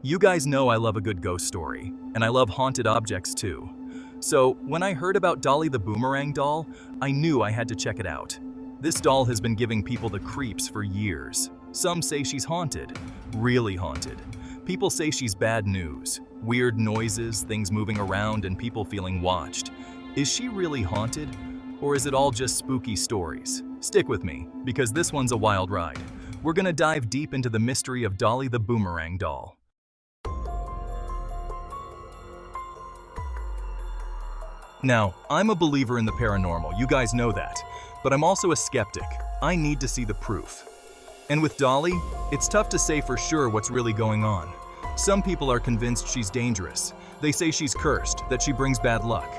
You guys know I love a good ghost story, and I love haunted objects too. So, when I heard about Dolly the Boomerang Doll, I knew I had to check it out. This doll has been giving people the creeps for years. Some say she's haunted, really haunted. People say she's bad news, weird noises, things moving around, and people feeling watched. Is she really haunted? Or is it all just spooky stories? Stick with me, because this one's a wild ride. We're gonna dive deep into the mystery of Dolly the Boomerang Doll. Now, I'm a believer in the paranormal, you guys know that, but I'm also a skeptic. I need to see the proof. And with Dolly, it's tough to say for sure what's really going on. Some people are convinced she's dangerous. They say she's cursed, that she brings bad luck.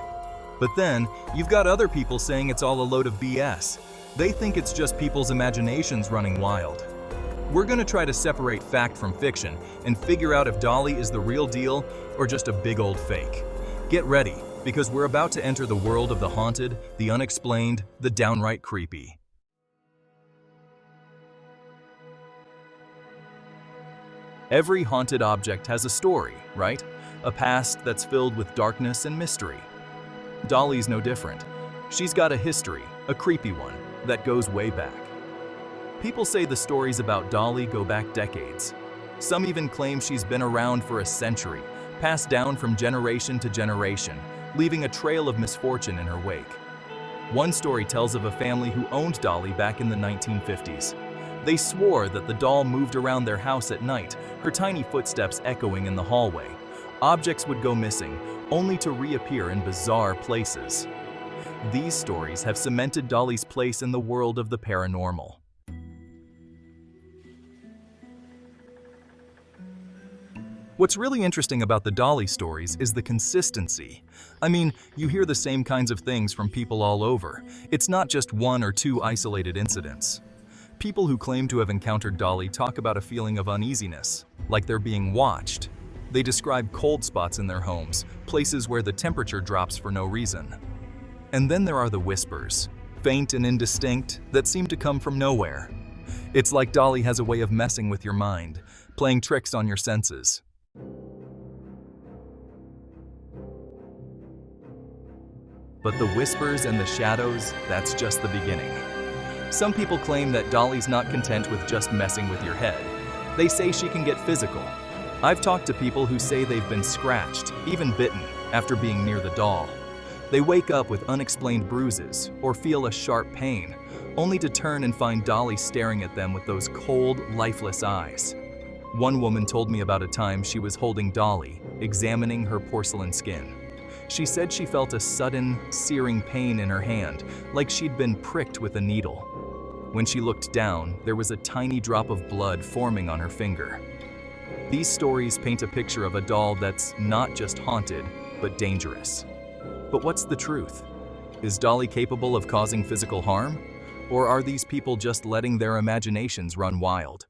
But then, you've got other people saying it's all a load of BS. They think it's just people's imaginations running wild. We're gonna try to separate fact from fiction and figure out if Dolly is the real deal or just a big old fake. Get ready, because we're about to enter the world of the haunted, the unexplained, the downright creepy. Every haunted object has a story, right? A past that's filled with darkness and mystery. Dolly's no different. She's got a history, a creepy one, that goes way back. People say the stories about Dolly go back decades. Some even claim she's been around for a century, passed down from generation to generation, leaving a trail of misfortune in her wake. One story tells of a family who owned Dolly back in the 1950s. They swore that the doll moved around their house at night, her tiny footsteps echoing in the hallway. Objects would go missing, only to reappear in bizarre places. These stories have cemented Dolly's place in the world of the paranormal. What's really interesting about the Dolly stories is the consistency. I mean, you hear the same kinds of things from people all over. It's not just one or two isolated incidents. People who claim to have encountered Dolly talk about a feeling of uneasiness, like they're being watched. They describe cold spots in their homes, places where the temperature drops for no reason. And then there are the whispers, faint and indistinct, that seem to come from nowhere. It's like Dolly has a way of messing with your mind, playing tricks on your senses. But the whispers and the shadows, that's just the beginning. Some people claim that Dolly's not content with just messing with your head. They say she can get physical. I've talked to people who say they've been scratched, even bitten, after being near the doll. They wake up with unexplained bruises or feel a sharp pain, only to turn and find Dolly staring at them with those cold, lifeless eyes. One woman told me about a time she was holding Dolly, examining her porcelain skin. She said she felt a sudden, searing pain in her hand, like she'd been pricked with a needle. When she looked down, there was a tiny drop of blood forming on her finger. These stories paint a picture of a doll that's not just haunted, but dangerous. But what's the truth? Is Dolly capable of causing physical harm? Or are these people just letting their imaginations run wild?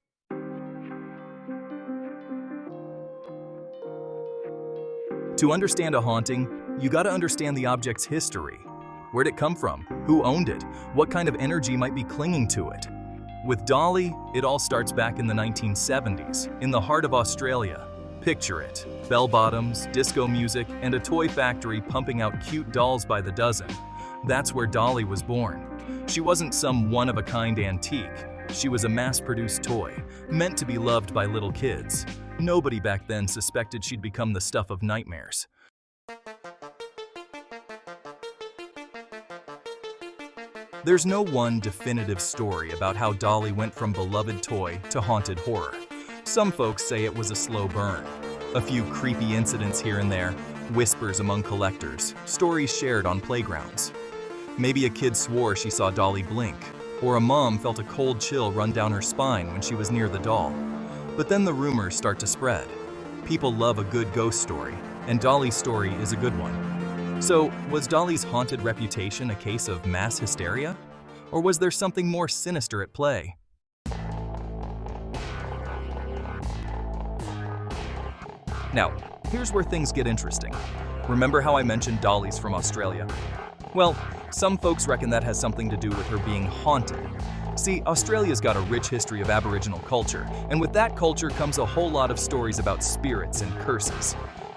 To understand a haunting, you gotta understand the object's history. Where'd it come from? Who owned it? What kind of energy might be clinging to it? With Dolly, it all starts back in the 1970s, in the heart of Australia. Picture it, bell-bottoms, disco music, and a toy factory pumping out cute dolls by the dozen. That's where Dolly was born. She wasn't some one-of-a-kind antique. She was a mass-produced toy, meant to be loved by little kids. Nobody back then suspected she'd become the stuff of nightmares. There's no one definitive story about how Dolly went from beloved toy to haunted horror. Some folks say it was a slow burn. A few creepy incidents here and there, whispers among collectors, stories shared on playgrounds. Maybe a kid swore she saw Dolly blink, or a mom felt a cold chill run down her spine when she was near the doll. But then the rumors start to spread. People love a good ghost story, and Dolly's story is a good one. So, was Dolly's haunted reputation a case of mass hysteria? Or was there something more sinister at play? Now, here's where things get interesting. Remember how I mentioned Dolly's from Australia? Well, some folks reckon that has something to do with her being haunted. See, Australia's got a rich history of Aboriginal culture, and with that culture comes a whole lot of stories about spirits and curses.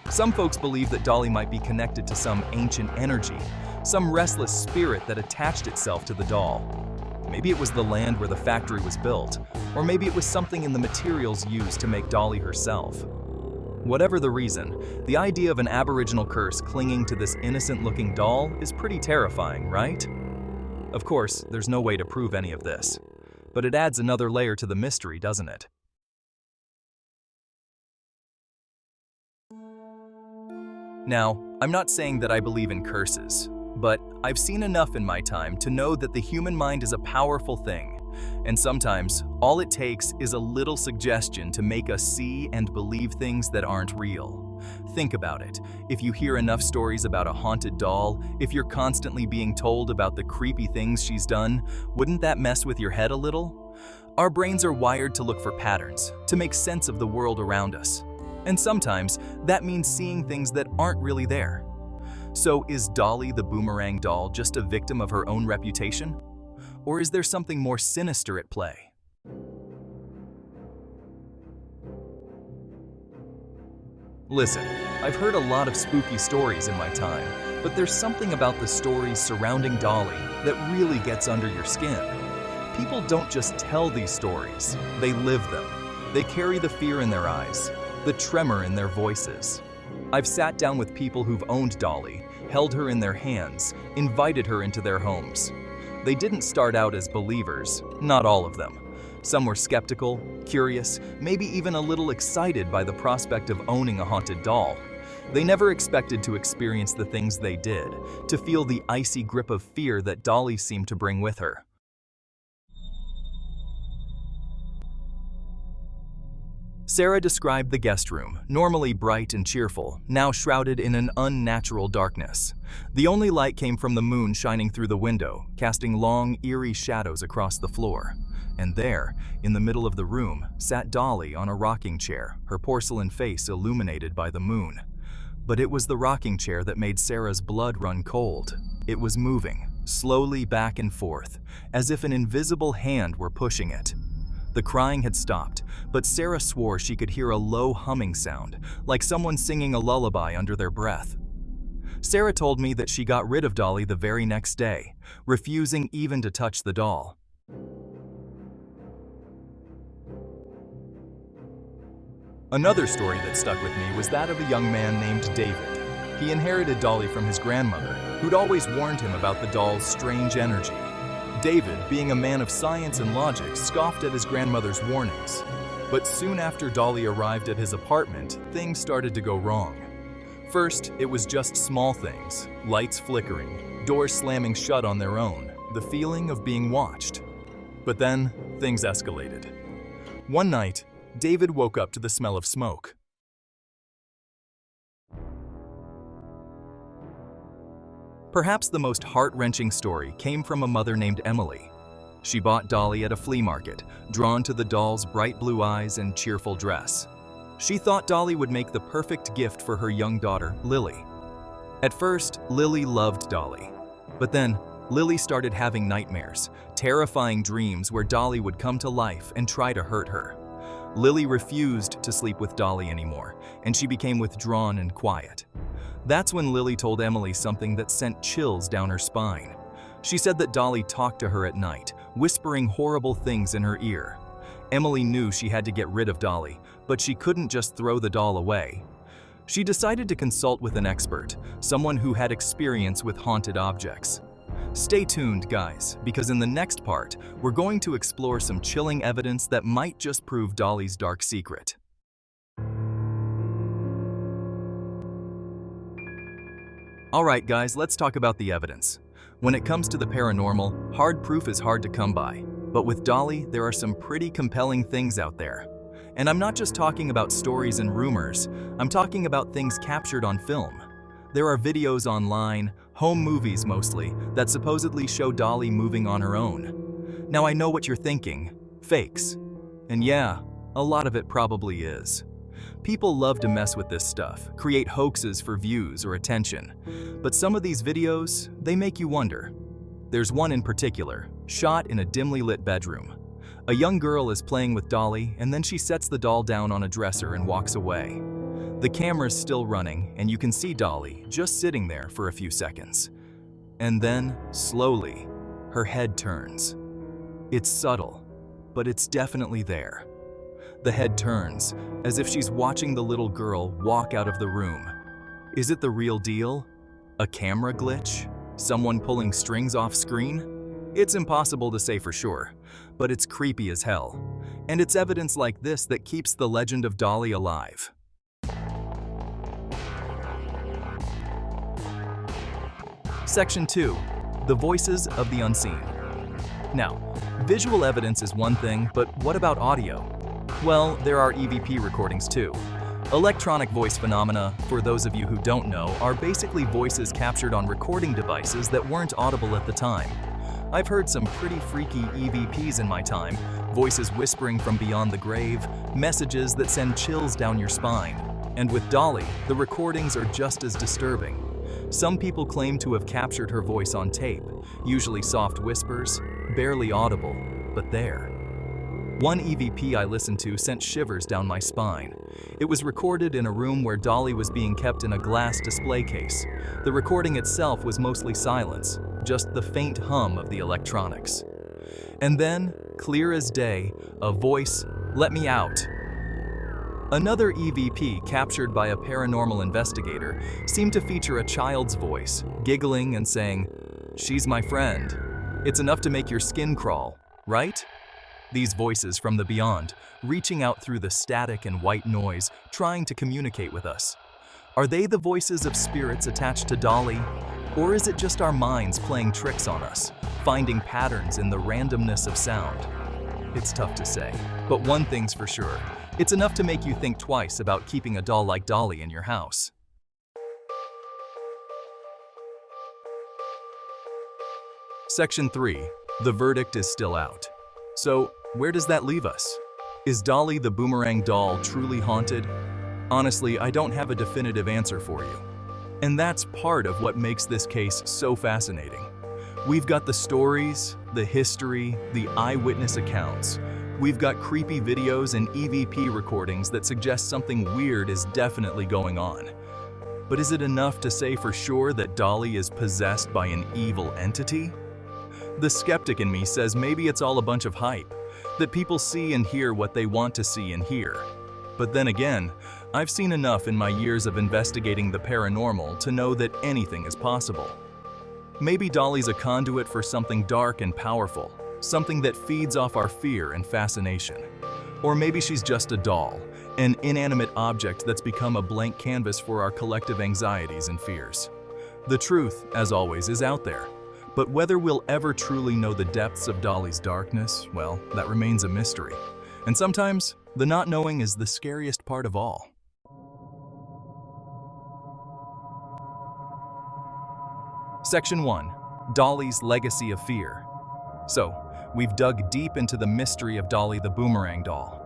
Some folks believe that Dolly might be connected to some ancient energy, some restless spirit that attached itself to the doll. Maybe it was the land where the factory was built, or maybe it was something in the materials used to make Dolly herself. Whatever the reason, the idea of an Aboriginal curse clinging to this innocent-looking doll is pretty terrifying, right? Of course, there's no way to prove any of this, but it adds another layer to the mystery, doesn't it? Now, I'm not saying that I believe in curses, but I've seen enough in my time to know that the human mind is a powerful thing, and sometimes all it takes is a little suggestion to make us see and believe things that aren't real. Think about it. If you hear enough stories about a haunted doll, if you're constantly being told about the creepy things she's done, wouldn't that mess with your head a little? Our brains are wired to look for patterns, to make sense of the world around us. And sometimes that means seeing things that aren't really there. So is Dolly the Boomerang Doll just a victim of her own reputation? Or is there something more sinister at play? Listen, I've heard a lot of spooky stories in my time, but there's something about the stories surrounding Dolly that really gets under your skin. People don't just tell these stories, they live them. They carry the fear in their eyes, the tremor in their voices. I've sat down with people who've owned Dolly, held her in their hands, invited her into their homes. They didn't start out as believers, not all of them. Some were skeptical, curious, maybe even a little excited by the prospect of owning a haunted doll. They never expected to experience the things they did, to feel the icy grip of fear that Dolly seemed to bring with her. Sarah described the guest room, normally bright and cheerful, now shrouded in an unnatural darkness. The only light came from the moon shining through the window, casting long, eerie shadows across the floor. And there, in the middle of the room, sat Dolly on a rocking chair, her porcelain face illuminated by the moon. But it was the rocking chair that made Sarah's blood run cold. It was moving, slowly back and forth, as if an invisible hand were pushing it. The crying had stopped, but Sarah swore she could hear a low humming sound, like someone singing a lullaby under their breath. Sarah told me that she got rid of Dolly the very next day, refusing even to touch the doll. Another story that stuck with me was that of a young man named David. He inherited Dolly from his grandmother, who'd always warned him about the doll's strange energy. David, being a man of science and logic, scoffed at his grandmother's warnings. But soon after Dolly arrived at his apartment, things started to go wrong. First, it was just small things, lights flickering, doors slamming shut on their own, the feeling of being watched. But then, things escalated. One night, David woke up to the smell of smoke. Perhaps the most heart-wrenching story came from a mother named Emily. She bought Dolly at a flea market, drawn to the doll's bright blue eyes and cheerful dress. She thought Dolly would make the perfect gift for her young daughter, Lily. At first, Lily loved Dolly. But then, Lily started having nightmares, terrifying dreams where Dolly would come to life and try to hurt her. Lily refused to sleep with Dolly anymore, and she became withdrawn and quiet. That's when Lily told Emily something that sent chills down her spine. She said that Dolly talked to her at night, whispering horrible things in her ear. Emily knew she had to get rid of Dolly, but she couldn't just throw the doll away. She decided to consult with an expert, someone who had experience with haunted objects. Stay tuned, guys, because in the next part, we're going to explore some chilling evidence that might just prove Dolly's dark secret. Alright guys, let's talk about the evidence. When it comes to the paranormal, hard proof is hard to come by. But with Dolly, there are some pretty compelling things out there. And I'm not just talking about stories and rumors, I'm talking about things captured on film. There are videos online, home movies mostly, that supposedly show Dolly moving on her own. Now I know what you're thinking, fakes. And yeah, a lot of it probably is. People love to mess with this stuff, create hoaxes for views or attention. But some of these videos, they make you wonder. There's one in particular, shot in a dimly lit bedroom. A young girl is playing with Dolly, and then she sets the doll down on a dresser and walks away. The camera's still running, and you can see Dolly just sitting there for a few seconds. And then, slowly, her head turns. It's subtle, but it's definitely there. The head turns, as if she's watching the little girl walk out of the room. Is it the real deal? A camera glitch? Someone pulling strings off screen? It's impossible to say for sure, but it's creepy as hell. And it's evidence like this that keeps the legend of Dolly alive. Section 2. The voices of the unseen. Now, visual evidence is one thing, but what about audio? Well, there are EVP recordings too. Electronic voice phenomena, for those of you who don't know, are basically voices captured on recording devices that weren't audible at the time. I've heard some pretty freaky EVPs in my time, voices whispering from beyond the grave, messages that send chills down your spine. And with Dolly, the recordings are just as disturbing. Some people claim to have captured her voice on tape, usually soft whispers, barely audible, but there. One EVP I listened to sent shivers down my spine. It was recorded in a room where Dolly was being kept in a glass display case. The recording itself was mostly silence, just the faint hum of the electronics. And then, clear as day, a voice, "Let me out." Another EVP captured by a paranormal investigator seemed to feature a child's voice, giggling and saying, "She's my friend." It's enough to make your skin crawl, right? These voices from the beyond, reaching out through the static and white noise, trying to communicate with us. Are they the voices of spirits attached to Dolly? Or is it just our minds playing tricks on us, finding patterns in the randomness of sound? It's tough to say, but one thing's for sure. It's enough to make you think twice about keeping a doll like Dolly in your house. Section 3. The verdict is still out. So, where does that leave us? Is Dolly the Boomerang Doll truly haunted? Honestly, I don't have a definitive answer for you. And that's part of what makes this case so fascinating. We've got the stories, the history, the eyewitness accounts. We've got creepy videos and EVP recordings that suggest something weird is definitely going on. But is it enough to say for sure that Dolly is possessed by an evil entity? The skeptic in me says maybe it's all a bunch of hype, that people see and hear what they want to see and hear. But then again, I've seen enough in my years of investigating the paranormal to know that anything is possible. Maybe Dolly's a conduit for something dark and powerful, something that feeds off our fear and fascination. Or maybe she's just a doll, an inanimate object that's become a blank canvas for our collective anxieties and fears. The truth, as always, is out there. But whether we'll ever truly know the depths of Dolly's darkness, well, that remains a mystery. And sometimes, the not knowing is the scariest part of all. Section 1. Dolly's Legacy of Fear. So, we've dug deep into the mystery of Dolly the Boomerang Doll.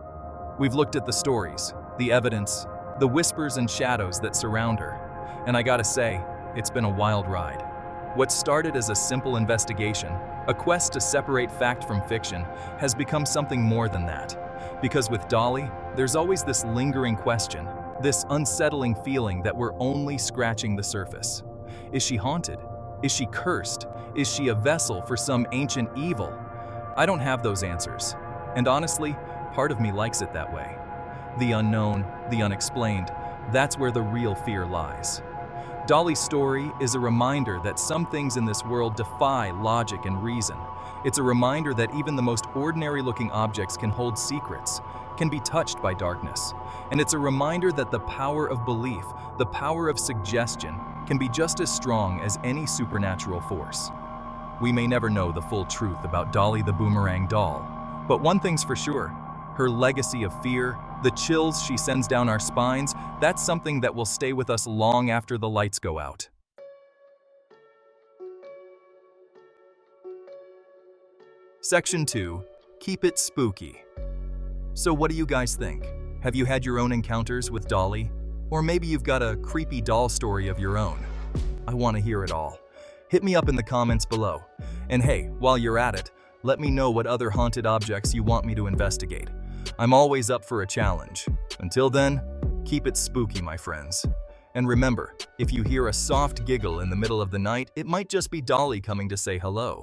We've looked at the stories, the evidence, the whispers and shadows that surround her. And I gotta say, it's been a wild ride. What started as a simple investigation, a quest to separate fact from fiction, has become something more than that. Because with Dolly, there's always this lingering question, this unsettling feeling that we're only scratching the surface. Is she haunted? Is she cursed? Is she a vessel for some ancient evil? I don't have those answers. And honestly, part of me likes it that way. The unknown, the unexplained, that's where the real fear lies. Dolly's story is a reminder that some things in this world defy logic and reason. It's a reminder that even the most ordinary-looking objects can hold secrets, can be touched by darkness. And it's a reminder that the power of belief, the power of suggestion, can be just as strong as any supernatural force. We may never know the full truth about Dolly the Boomerang Doll, but one thing's for sure, her legacy of fear, the chills she sends down our spines, that's something that will stay with us long after the lights go out. Section 2. Keep it spooky. So what do you guys think? Have you had your own encounters with Dolly? Or maybe you've got a creepy doll story of your own. I want to hear it all. Hit me up in the comments below. And hey, while you're at it, let me know what other haunted objects you want me to investigate. I'm always up for a challenge. Until then, keep it spooky, my friends. And remember, if you hear a soft giggle in the middle of the night, it might just be Dolly coming to say hello.